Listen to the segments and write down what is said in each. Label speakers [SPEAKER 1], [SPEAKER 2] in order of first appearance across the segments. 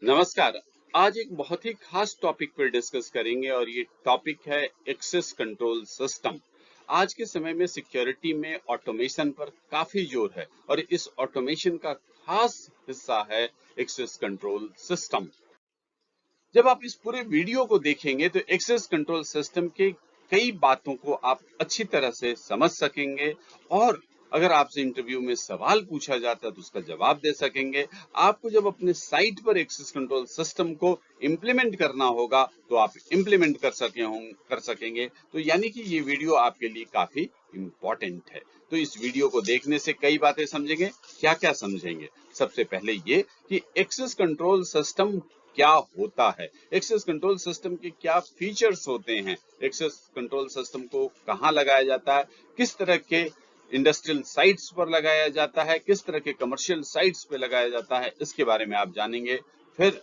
[SPEAKER 1] नमस्कार। आज एक बहुत ही खास टॉपिक पर डिस्कस करेंगे और ये टॉपिक है एक्सेस कंट्रोल सिस्टम। आज के समय में सिक्योरिटी में ऑटोमेशन पर काफी जोर है और इस ऑटोमेशन का खास हिस्सा है एक्सेस कंट्रोल सिस्टम। जब आप इस पूरे वीडियो को देखेंगे तो एक्सेस कंट्रोल सिस्टम के कई बातों को आप अच्छी तरह से समझ सकेंगे और अगर आपसे इंटरव्यू में सवाल पूछा जाता है तो उसका जवाब दे सकेंगे। आपको जब अपने साइट पर एक्सेस कंट्रोल सिस्टम को इम्प्लीमेंट करना होगा तो आप इम्प्लीमेंट कर सकेंगे। तो यानी कि ये वीडियो आपके लिए काफी इम्पोर्टेंट है। तो इस वीडियो को देखने से कई बातें समझेंगे। क्या क्या समझेंगे? सबसे पहले ये कि एक्सेस कंट्रोल सिस्टम क्या होता है, एक्सेस कंट्रोल सिस्टम के क्या फीचर्स होते हैं, एक्सेस कंट्रोल सिस्टम को कहाँ लगाया जाता है, किस तरह के इंडस्ट्रियल साइट्स पर लगाया जाता है, किस तरह के कमर्शियल साइट्स पे लगाया जाता है, इसके बारे में आप जानेंगे। फिर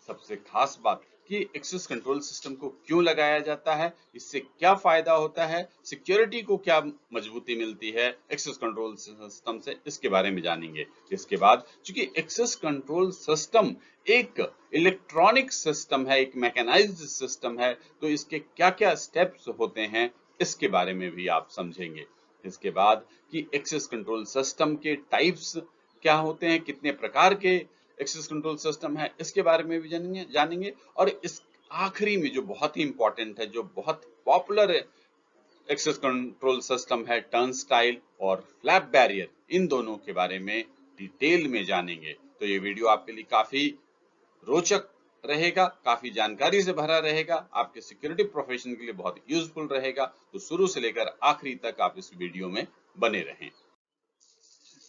[SPEAKER 1] सबसे खास बात कि एक्सेस कंट्रोल सिस्टम को क्यों लगाया जाता है, इससे क्या फायदा होता है, सिक्योरिटी को क्या मजबूती मिलती है एक्सेस कंट्रोल सिस्टम से, इसके बारे में जानेंगे। इसके बाद चूंकि एक्सेस कंट्रोल सिस्टम एक इलेक्ट्रॉनिक सिस्टम है, एक मैकेनाइज्ड सिस्टम है, तो इसके क्या क्या स्टेप्स होते हैं इसके बारे में भी आप समझेंगे। इसके बाद कि एक्सेस कंट्रोल सिस्टम के टाइप्स क्या होते हैं, कितने प्रकार के एक्सेस कंट्रोल सिस्टम है, इसके बारे में भी जानेंगे। और इस आखिरी में जो बहुत ही इंपॉर्टेंट है, जो बहुत पॉपुलर एक्सेस कंट्रोल सिस्टम है, टर्नस्टाइल और फ्लैप बैरियर, इन दोनों के बारे में डिटेल में जानेंगे। तो ये वीडियो आपके लिए काफी रोचक रहेगा, काफी जानकारी से भरा रहेगा, आपके सिक्योरिटी प्रोफेशन के लिए बहुत यूजफुल रहेगा। तो शुरू से लेकर आखिरी तक आप इस वीडियो में बने रहें।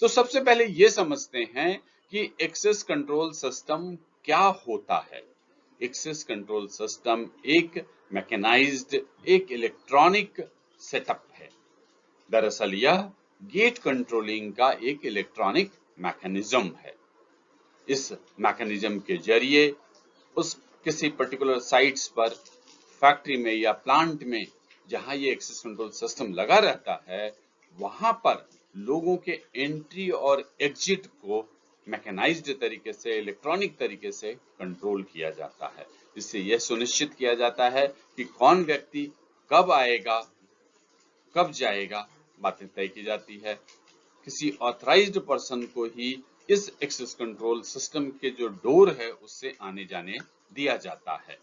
[SPEAKER 1] तो सबसे पहले ये समझते हैं कि एक्सेस कंट्रोल सिस्टम क्या होता है। एक्सेस कंट्रोल सिस्टम एक मैकेनाइज्ड, एक इलेक्ट्रॉनिक सेटअप है। दरअसल यह गेट कंट्रोलिंग का एक इलेक्ट्रॉनिक मैकेनिज्म है। इस मैकेनिज्म के जरिए उस किसी पर्टिकुलर साइट्स पर, फैक्ट्री में या प्लांट में जहां ये एक्सेस कंट्रोल सिस्टम लगा रहता है, वहां पर लोगों के एंट्री और एग्जिट को मैकेनाइज्ड तरीके से, इलेक्ट्रॉनिक तरीके से कंट्रोल किया जाता है। इससे यह सुनिश्चित किया जाता है कि कौन व्यक्ति कब आएगा, कब जाएगा, बातें तय की जाती है। किसी ऑथराइज्ड पर्सन को ही इस एक्सेस कंट्रोल सिस्टम के जो डोर है उससे आने जाने दिया जाता है।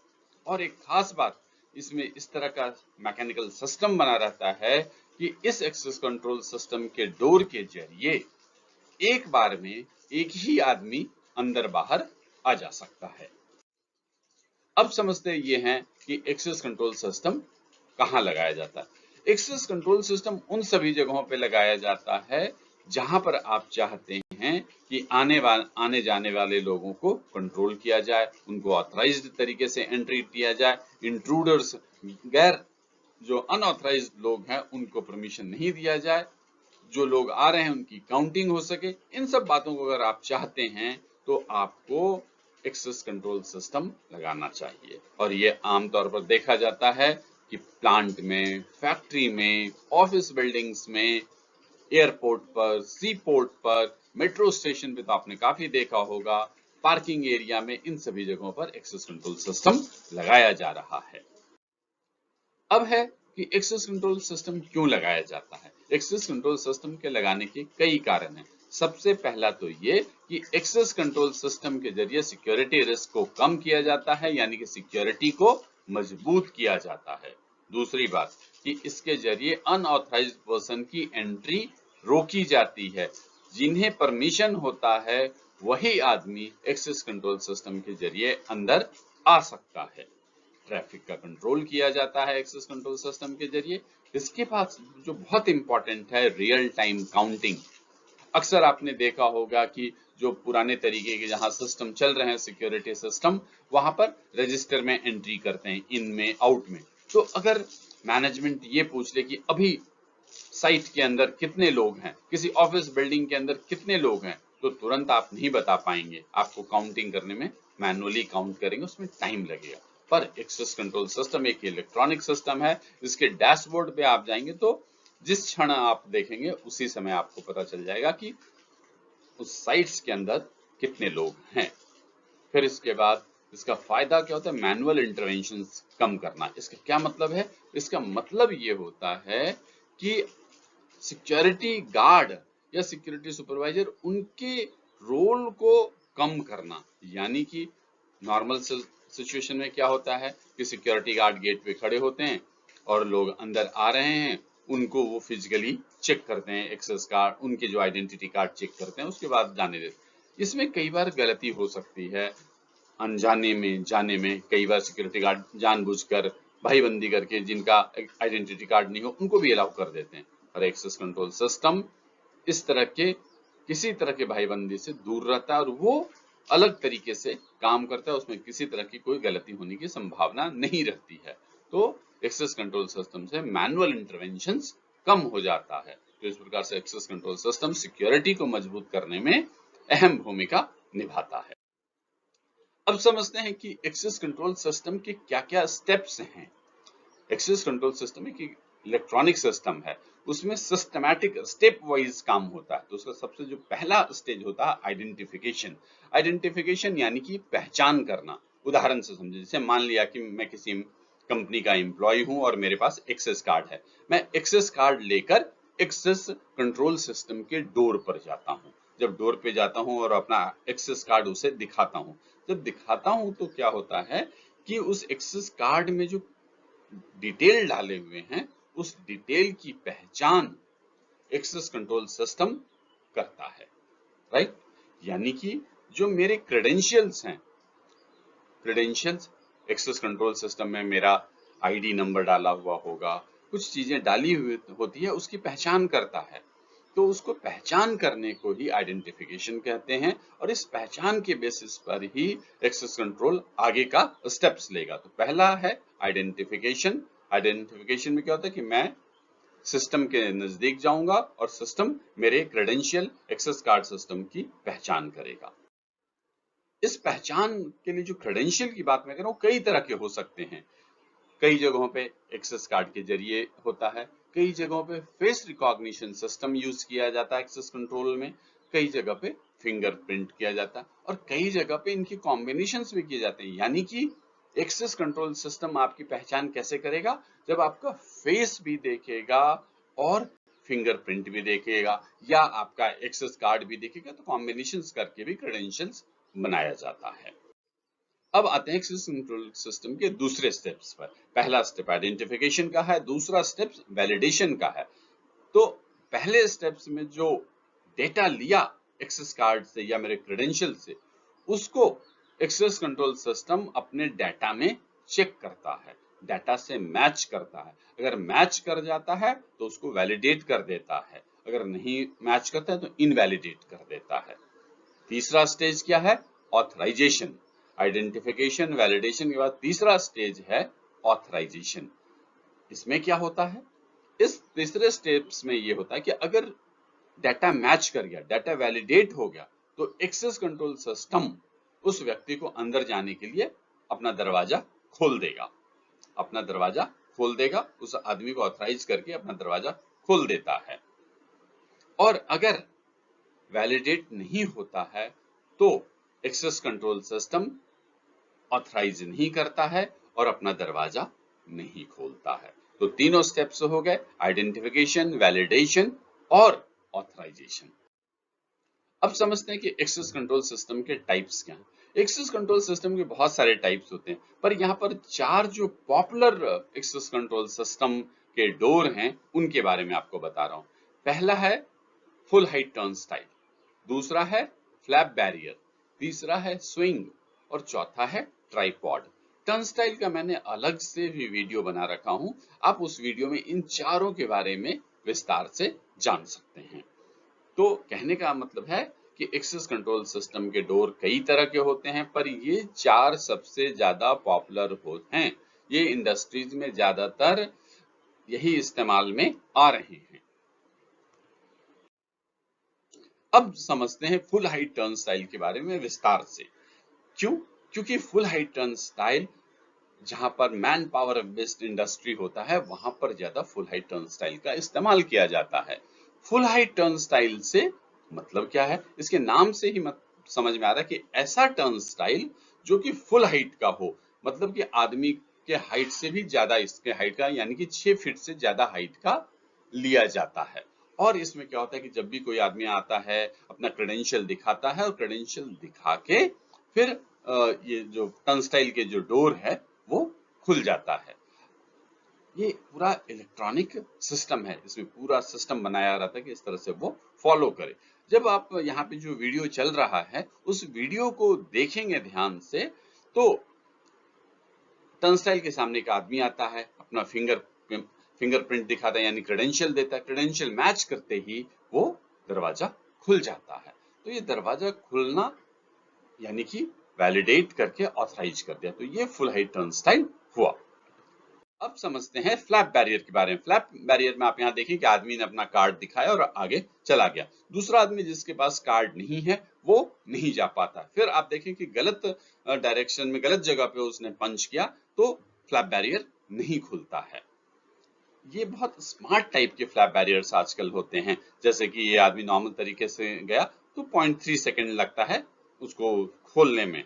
[SPEAKER 1] और एक खास बात, इसमें इस तरह का मैकेनिकल सिस्टम बना रहता है कि इस एक्सेस कंट्रोल सिस्टम के डोर के जरिए एक बार में एक ही आदमी अंदर बाहर आ जा सकता है। अब समझते ये हैं कि एक्सेस कंट्रोल सिस्टम कहाँ लगाया जाता है। एक्सेस कंट्रोल सिस्टम उन सभी जगहों पे लगाया जाता है जहां पर आप चाहते हैं कि आने जाने वाले लोगों को कंट्रोल किया जाए, उनको ऑथराइज्ड तरीके से एंट्री दिया जाए, इंट्रूडर्स, गैर जो अनऑथराइज्ड लोग हैं उनको परमिशन नहीं दिया जाए, जो लोग आ रहे हैं उनकी काउंटिंग हो सके। इन सब बातों को अगर आप चाहते हैं तो आपको एक्सेस कंट्रोल सिस्टम लगाना चाहिए। और ये आमतौर पर देखा जाता है कि प्लांट में, फैक्ट्री में, ऑफिस बिल्डिंग्स में, एयरपोर्ट पर, सी पोर्ट पर, मेट्रो स्टेशन पे तो आपने काफी देखा होगा, पार्किंग एरिया में, इन सभी जगहों पर एक्सेस कंट्रोल सिस्टम लगाया जा रहा है। अब है कि एक्सेस कंट्रोल सिस्टम क्यों लगाया जाता है। एक्सेस कंट्रोल सिस्टम के लगाने के कई कारण हैं। सबसे पहला तो ये कि एक्सेस कंट्रोल सिस्टम के जरिए सिक्योरिटी रिस्क को कम किया जाता है, यानी कि सिक्योरिटी को मजबूत किया जाता है। दूसरी बात कि इसके जरिए अनऑथराइज्ड पर्सन की एंट्री रोकी जाती है। जिन्हें परमिशन होता है वही आदमी एक्सेस कंट्रोल सिस्टम के जरिए अंदर आ सकता है। ट्रैफिक का कंट्रोल किया जाता है एक्सेस कंट्रोल सिस्टम के जरिए। इसके पास जो बहुत इंपॉर्टेंट है, रियल टाइम काउंटिंग। अक्सर आपने देखा होगा कि जो पुराने तरीके के जहां सिस्टम चल रहे हैं, सिक्योरिटी सिस्टम, वहां पर रजिस्टर में एंट्री करते हैं, इन में, आउट में। तो अगर मैनेजमेंट ये पूछ ले कि अभी साइट के अंदर कितने लोग हैं, किसी ऑफिस बिल्डिंग के अंदर कितने लोग हैं, तो तुरंत आप नहीं बता पाएंगे। आपको काउंटिंग करने में मैनुअली काउंट करेंगे, उसमें टाइम लगेगा। पर एक्सेस कंट्रोल सिस्टम एक इलेक्ट्रॉनिक सिस्टम है। इसके डैशबोर्ड पे आप जाएंगे तो जिस क्षण आप देखेंगे उसी समय आपको पता चल जाएगा कि उस साइट्स के अंदर कितने लोग हैं। फिर इसके बाद इसका फायदा क्या होता है, मैनुअल इंटरवेंशन कम करना। इसका क्या मतलब है, इसका मतलब ये होता है कि सिक्योरिटी गार्ड या सिक्योरिटी सुपरवाइजर उनके रोल को कम करना। यानी कि नॉर्मल सिचुएशन में क्या होता है कि सिक्योरिटी गार्ड गेट पे खड़े होते हैं और लोग अंदर आ रहे हैं, उनको वो फिजिकली चेक करते हैं, एक्सेस कार्ड, उनके जो आइडेंटिटी कार्ड चेक करते हैं, उसके बाद जाने देते हैं। इसमें कई बार गलती हो सकती है, अनजाने में जाने में कई बार सिक्योरिटी गार्ड जानबूझकर भाईबंदी करके जिनका आइडेंटिटी कार्ड नहीं हो उनको भी अलाउ कर देते हैं। और एक्सेस कंट्रोल सिस्टम इस तरह के किसी तरह के भाईबंदी से दूर रहता है और वो अलग तरीके से काम करता है, उसमें किसी तरह की कोई गलती होने की संभावना नहीं रहती है। तो एक्सेस कंट्रोल सिस्टम से मैनुअल इंटरवेंशंस कम हो जाता है। तो इस प्रकार से एक्सेस कंट्रोल सिस्टम सिक्योरिटी को मजबूत करने में अहम भूमिका निभाता है। अब समझते हैं कि एक्सेस कंट्रोल सिस्टम के क्या-क्या स्टेप्स हैं। एक्सेस कंट्रोल सिस्टम एक इलेक्ट्रॉनिक सिस्टम है, उसमें सिस्टमैटिक स्टेप वाइज काम होता है। तो उसका सबसे जो पहला स्टेज होता है आइडेंटिफिकेशन। आइडेंटिफिकेशन यानी कि पहचान करना। उदाहरण से समझे, जैसे मान लिया कि मैं किसी कंपनी का एम्प्लॉय हूं और मेरे पास एक्सेस कार्ड है। मैं एक्सेस कार्ड लेकर एक्सेस कंट्रोल सिस्टम के डोर पर जाता हूं। जब डोर पे जाता हूं और अपना एक्सेस कार्ड उसे दिखाता हूं, जब दिखाता हूं तो क्या होता है कि उस एक्सेस कार्ड में जो डिटेल डाले हुए हैं, उस डिटेल की पहचान एक्सेस कंट्रोल सिस्टम करता है, राइट। यानी कि जो मेरे क्रेडेंशियल्स हैं, क्रेडेंशियल्स एक्सेस कंट्रोल सिस्टम में मेरा आईडी नंबर डाला हुआ होगा, कुछ चीजें डाली हुई होती है, उसकी पहचान करता है। तो उसको पहचान करने को ही आइडेंटिफिकेशन कहते हैं और इस पहचान के बेसिस पर ही एक्सेस कंट्रोल आगे का स्टेप्स लेगा। तो पहला है आइडेंटिफिकेशन। आइडेंटिफिकेशन में क्या होता है कि मैं सिस्टम के नजदीक जाऊंगा और सिस्टम मेरे क्रेडेंशियल एक्सेस कार्ड सिस्टम की पहचान करेगा। इस पहचान के लिए जो क्रेडेंशियल की बात मैं कर रहा हूं, कई तरह के हो सकते हैं। कई जगहों पे एक्सेस कार्ड के जरिए होता है, कई जगहों पे फेस रिकॉग्निशन सिस्टम यूज किया जाता है एक्सेस कंट्रोल में, कई जगह पे फिंगरप्रिंट किया जाता है और कई जगह पे इनकी कॉम्बिनेशंस भी किए जाते हैं। यानी कि एक्सेस कंट्रोल सिस्टम आपकी पहचान कैसे करेगा, जब आपका फेस भी देखेगा और फिंगरप्रिंट भी देखेगा या आपका एक्सेस कार्ड भी देखेगा, तो कॉम्बिनेशंस करके भी क्रेडेंशियल्स बनाया जाता है। अब आते हैं एक्सेस कंट्रोल सिस्टम के दूसरे स्टेप्स पर। पहला स्टेप आइडेंटिफिकेशन का है, दूसरा स्टेप वैलिडेशन का है। तो पहले स्टेप्स में जो डेटा लिया एक्सेस कार्ड से या मेरे क्रेडेंशियल से, उसको एक्सेस कंट्रोल सिस्टम अपने डाटा में चेक करता है, डाटा से मैच करता है। अगर मैच कर जाता है तो उसको वैलिडेट कर देता है, अगर नहीं मैच करता है तो इनवैलिडेट कर देता है। तीसरा स्टेज क्या है, ऑथराइजेशन। आइडेंटिफिकेशन वैलिडेशन के बाद तीसरा स्टेज है ऑथराइजेशन। इसमें क्या होता है, इस तीसरे स्टेप्स में ये होता है कि अगर डाटा मैच कर गया, डाटा वैलिडेट हो गया, तो एक्सेस कंट्रोल सिस्टम उस व्यक्ति को अंदर जाने के लिए अपना दरवाजा खोल देगा, अपना दरवाजा खोल देगा, उस आदमी को ऑथराइज करके अपना दरवाजा खोल देता है। और अगर वैलिडेट नहीं होता है तो एक्सेस कंट्रोल सिस्टम ऑथराइज नहीं करता है और अपना दरवाजा नहीं खोलता है। तो तीनों स्टेप्स हो गए, आइडेंटिफिकेशन, वैलिडेशन और ऑथराइजेशन। अब समझते हैं कि एक्सेस कंट्रोल सिस्टम के टाइप्स क्या हैं। एक्सेस कंट्रोल सिस्टम के बहुत सारे टाइप्स होते हैं, पर यहाँ पर चार जो पॉपुलर एक्सेस कंट्रोल सिस्टम के डोर हैं उनके बारे में आपको बता रहा हूँ। पहला है फुल हाइट टर्न स्टाइल, दूसरा है फ्लैप बैरियर, तीसरा है स्विंग और चौथा है ट्राइपॉड। टर्न स्टाइल का मैंने अलग से भी वीडियो बना रखा हूं, आप उस वीडियो में इन चारों के बारे में विस्तार से जान सकते हैं। तो कहने का मतलब है कि एक्सेस कंट्रोल सिस्टम के डोर कई तरह के होते हैं, पर ये चार सबसे ज्यादा पॉपुलर होते हैं, ये इंडस्ट्रीज में ज्यादातर यही इस्तेमाल में आ रहे हैं। अब समझते हैं फुल हाइट टर्न स्टाइल के बारे में विस्तार से। क्यों? क्योंकि फुल हाइट टर्न स्टाइल जहां पर मैन पावर बेस्ड इंडस्ट्री होता है, वहां पर ज्यादा फुल हाइट टर्न स्टाइल का इस्तेमाल किया जाता है। फुल हाइट टर्न स्टाइल से मतलब क्या है, इसके नाम से ही समझ में आ रहा है कि ऐसा टर्न स्टाइल जो कि फुल हाइट का हो, मतलब कि आदमी के हाइट से भी ज्यादा इसके हाइट का, यानी कि 6 फीट से ज्यादा हाइट का लिया जाता है। और इसमें क्या होता है कि जब भी कोई आदमी आता है, अपना क्रेडेंशियल दिखाता है और क्रेडेंशियल दिखा के फिर ये जो टर्न स्टाइल के जो डोर है वो खुल जाता है। ये पूरा इलेक्ट्रॉनिक सिस्टम है, इसमें पूरा सिस्टम बनाया रहता है कि इस तरह से वो फॉलो करे। जब आप यहाँ पे जो वीडियो चल रहा है उस वीडियो को देखेंगे ध्यान से, तो टर्न स्टाइल के सामने एक आदमी आता है, अपना फिंगरप्रिंट दिखाता है, यानी क्रेडेंशियल देता है। क्रेडेंशियल मैच करते ही वो दरवाजा खुल जाता है। तो ये दरवाजा खुलना यानी कि वैलिडेट करके ऑथराइज कर दिया, तो ये फुल हाइट टर्न स्टाइल हुआ। अब समझते हैं फ्लैप बैरियर के बारे में। फ्लैप बैरियर में आप यहाँ देखें कि आदमी ने अपना कार्ड दिखाया और आगे चला गया। दूसरा आदमी जिसके पास कार्ड नहीं है वो नहीं जा पाता। फिर आप देखें कि गलत डायरेक्शन में, गलत जगह पे उसने पंच किया तो फ्लैप बैरियर नहीं खुलता है। ये बहुत स्मार्ट टाइप के फ्लैप बैरियर्स आजकल होते हैं। जैसे कि ये आदमी नॉर्मल तरीके से गया तो 0.3 सेकेंड लगता है उसको खोलने में।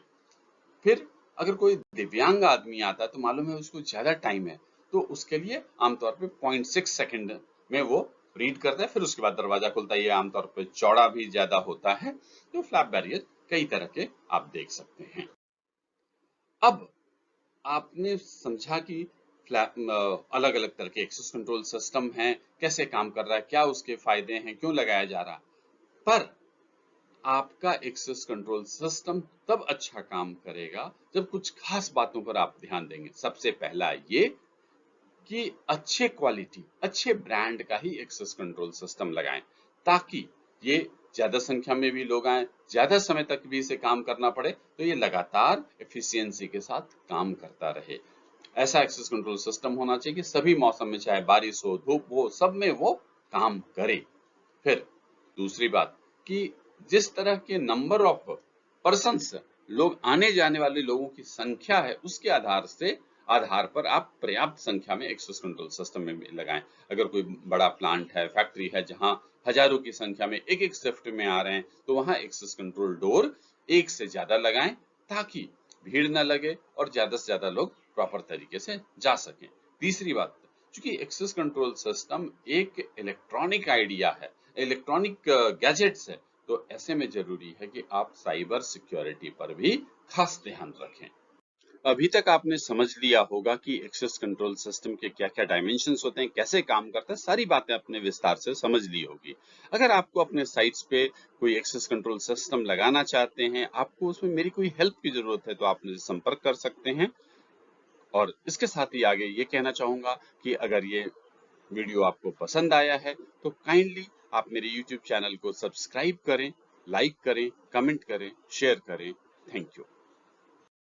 [SPEAKER 1] फिर अगर कोई दिव्यांग आदमी आता है तो मालूम है उसको ज्यादा टाइम है, तो उसके लिए आमतौर पे 0.6 सेकंड में वो रीड करता है, फिर उसके बाद दरवाजा खुलता है। ये आमतौर पे चौड़ा भी ज्यादा होता है। तो फ्लैप बैरियर कई तरह के आप देख सकते हैं। अब आपने समझा कि फ्लैप अलग अलग तरह के एक्सेस कंट्रोल सिस्टम हैं, कैसे काम कर रहा है, क्या उसके फायदे हैं, क्यों लगाया जा रहा है। पर आपका एक्सेस कंट्रोल सिस्टम तब अच्छा काम करेगा जब कुछ खास बातों पर आप ध्यान देंगे। सबसे पहला ये कि अच्छे क्वालिटी, अच्छे ब्रांड का ही एक्सेस कंट्रोल सिस्टम लगाएं, ताकि ये ज्यादा संख्या में भी लोग आए, ज्यादा समय तक भी इसे काम करना पड़े, तो ये लगातार एफिशिएंसी के साथ काम करता रहे। ऐसा एक्सेस कंट्रोल सिस्टम होना चाहिए कि सभी मौसम में, चाहे बारिश हो, धूप हो, सब में वो काम करे। फिर दूसरी बात कि जिस तरह के नंबर ऑफ पर्सन्स, लोग आने जाने वाले लोगों की संख्या है, उसके आधार पर आप पर्याप्त संख्या में एक्सेस कंट्रोल सिस्टम में लगाएं। अगर कोई बड़ा प्लांट है, फैक्ट्री है, जहां हजारों की संख्या में एक एक शिफ्ट में आ रहे हैं, तो वहां एक्सेस कंट्रोल डोर एक से ज्यादा लगाएं, ताकि भीड़ न लगे और ज्यादा से ज्यादा लोग प्रॉपर तरीके से जा सकें। तीसरी बात, चूंकि एक्सेस कंट्रोल सिस्टम एक इलेक्ट्रॉनिक आइडिया है, इलेक्ट्रॉनिक गैजेट्स है, तो ऐसे में जरूरी है कि आप साइबर सिक्योरिटी पर भी खास ध्यान रखें। अभी तक आपने समझ लिया होगा कि एक्सेस कंट्रोल सिस्टम के क्या क्या डायमेंशंस होते हैं, कैसे काम करता है, सारी बातें आपने विस्तार से समझ ली होगी। अगर आपको अपने साइट्स पे कोई एक्सेस कंट्रोल सिस्टम लगाना चाहते हैं, आपको उसमें मेरी कोई हेल्प की जरूरत है, तो आप मुझे संपर्क कर सकते हैं। और इसके साथ ही आगे ये कहना चाहूंगा कि अगर ये वीडियो आपको पसंद आया है तो काइंडली आप मेरे YouTube चैनल को सब्सक्राइब करें, लाइक करें, कमेंट करें, शेयर करें। Thank you.